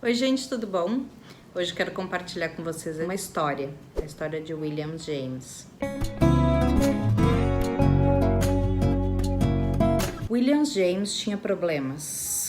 Oi gente, tudo bom? Hoje eu quero compartilhar com vocês uma história, a história de William James. William James tinha problemas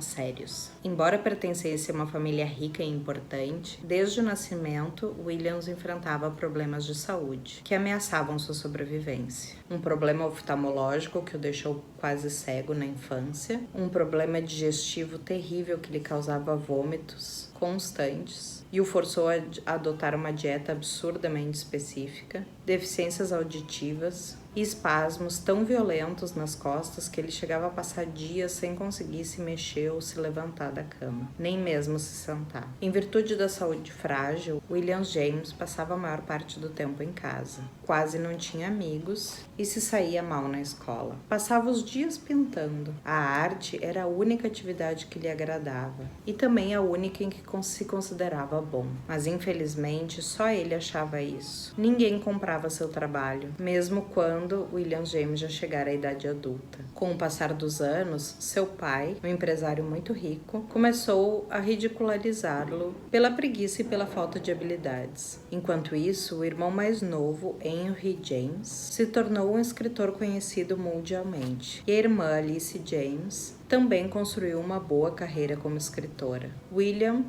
sérios. Embora pertencesse a uma família rica e importante, desde o nascimento, Williams enfrentava problemas de saúde que ameaçavam sua sobrevivência. Um problema oftalmológico que o deixou quase cego na infância, um problema digestivo terrível que lhe causava vômitos constantes e o forçou a adotar uma dieta absurdamente específica, deficiências auditivas e espasmos tão violentos nas costas que ele chegava a passar dias sem conseguir se mexer ou se levantar da cama, nem mesmo se sentar. Em virtude da saúde frágil, William James passava a maior parte do tempo em casa. Quase não tinha amigos e se saía mal na escola. Passava os dias pintando. A arte era a única atividade que lhe agradava e também a única em que se considerava bom. Mas infelizmente só ele achava isso. Ninguém comprava seu trabalho, mesmo quando William James já chegara à idade adulta. Com o passar dos anos, seu pai, um empresário muito rico, começou a ridicularizá-lo pela preguiça e pela falta de habilidades. Enquanto isso, o irmão mais novo, Henry James, se tornou um escritor conhecido mundialmente. E a irmã Alice James também construiu uma boa carreira como escritora. William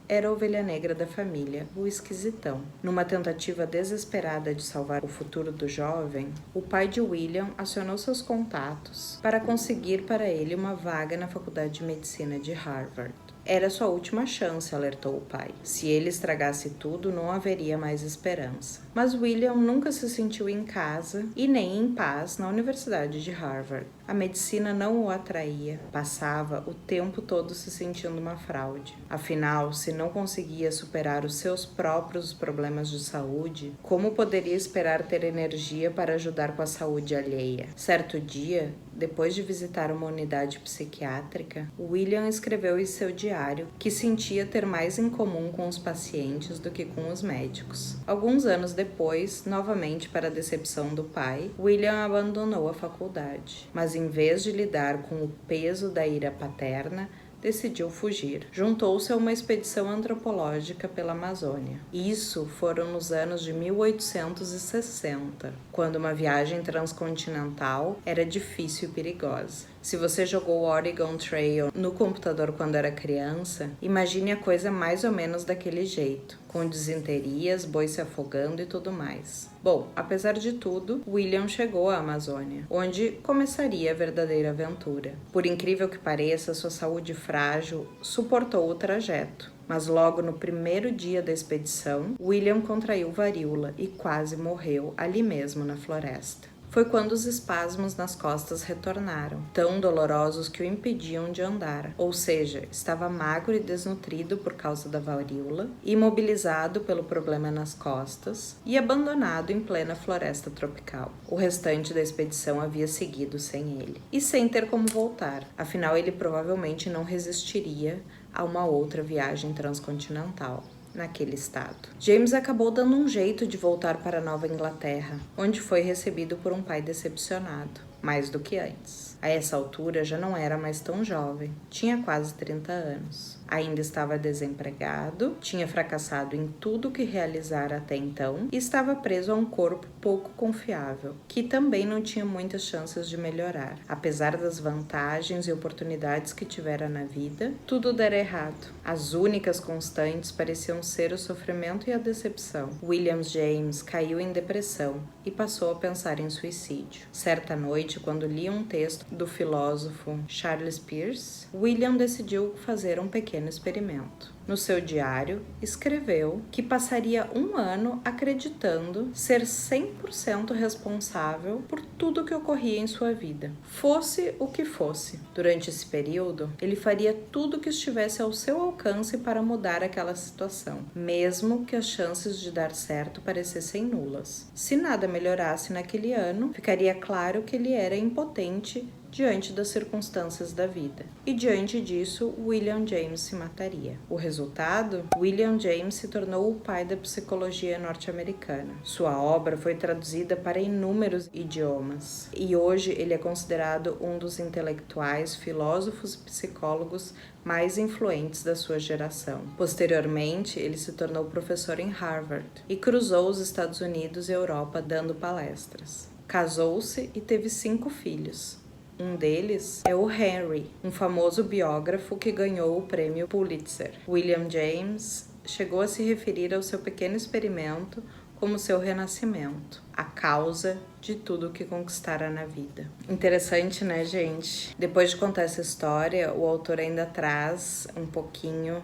era a ovelha negra da família, o esquisitão. Numa tentativa desesperada de salvar o futuro do jovem, o pai de William acionou seus contatos para conseguir para ele uma vaga na Faculdade de Medicina de Harvard. Era sua última chance, alertou o pai. Se ele estragasse tudo, não haveria mais esperança. Mas William nunca se sentiu em casa e nem em paz na Universidade de Harvard. A medicina não o atraía. Passava o tempo todo se sentindo uma fraude. Afinal, se não conseguia superar os seus próprios problemas de saúde, como poderia esperar ter energia para ajudar com a saúde alheia? Certo dia, depois de visitar uma unidade psiquiátrica, William escreveu em seu diário que sentia ter mais em comum com os pacientes do que com os médicos. Alguns anos depois, novamente para a decepção do pai, William abandonou a faculdade, mas em vez de lidar com o peso da ira paterna, decidiu fugir. Juntou-se a uma expedição antropológica pela Amazônia. Isso foram nos anos de 1860, quando uma viagem transcontinental era difícil e perigosa. Se você jogou o Oregon Trail no computador quando era criança, imagine a coisa mais ou menos daquele jeito, com disenterias, bois se afogando e tudo mais. Bom, apesar de tudo, William chegou à Amazônia, onde começaria a verdadeira aventura. Por incrível que pareça, sua saúde frágil suportou o trajeto. Mas logo no primeiro dia da expedição, William contraiu varíola e quase morreu ali mesmo na floresta. Foi quando os espasmos nas costas retornaram, tão dolorosos que o impediam de andar. Ou seja, estava magro e desnutrido por causa da varíola, imobilizado pelo problema nas costas e abandonado em plena floresta tropical. O restante da expedição havia seguido sem ele e sem ter como voltar. Afinal, ele provavelmente não resistiria a uma outra viagem transcontinental naquele estado. James acabou dando um jeito de voltar para Nova Inglaterra, onde foi recebido por um pai decepcionado, mais do que antes. A essa altura já não era mais tão jovem, tinha quase 30 anos. Ainda estava desempregado, tinha fracassado em tudo que realizara até então e estava preso a um corpo pouco confiável, que também não tinha muitas chances de melhorar. Apesar das vantagens e oportunidades que tivera na vida, tudo dera errado. As únicas constantes pareciam ser o sofrimento e a decepção. William James caiu em depressão e passou a pensar em suicídio. Certa noite, quando lia um texto do filósofo Charles Peirce, William decidiu fazer um pequeno experimento. No seu diário, escreveu que passaria um ano acreditando ser 100% responsável por tudo que ocorria em sua vida, fosse o que fosse. Durante esse período, ele faria tudo que estivesse ao seu alcance para mudar aquela situação, mesmo que as chances de dar certo parecessem nulas. Se nada melhorasse naquele ano, ficaria claro que ele era impotente diante das circunstâncias da vida. E diante disso, William James se mataria. O resultado? William James se tornou o pai da psicologia norte-americana. Sua obra foi traduzida para inúmeros idiomas e hoje ele é considerado um dos intelectuais, filósofos e psicólogos mais influentes da sua geração. Posteriormente, ele se tornou professor em Harvard e cruzou os Estados Unidos e Europa dando palestras. Casou-se e teve 5 filhos. Um deles é o Henry, um famoso biógrafo que ganhou o prêmio Pulitzer. William James chegou a se referir ao seu pequeno experimento como seu renascimento, a causa de tudo o que conquistara na vida. Interessante, né, gente? Depois de contar essa história, o autor ainda traz um pouquinho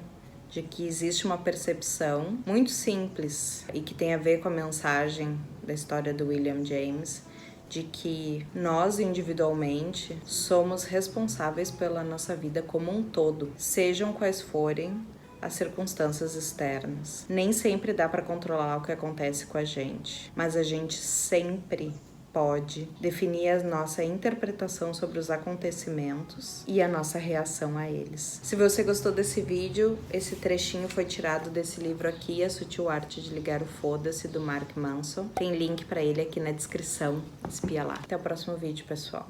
de que existe uma percepção muito simples e que tem a ver com a mensagem da história do William James, de que nós individualmente somos responsáveis pela nossa vida como um todo, sejam quais forem as circunstâncias externas. Nem sempre dá para controlar o que acontece com a gente, mas a gente sempre pode definir a nossa interpretação sobre os acontecimentos e a nossa reação a eles. Se você gostou desse vídeo, esse trechinho foi tirado desse livro aqui, A Sutil Arte de Ligar o Foda-se, do Mark Manson. Tem link para ele aqui na descrição, espia lá. Até o próximo vídeo, pessoal.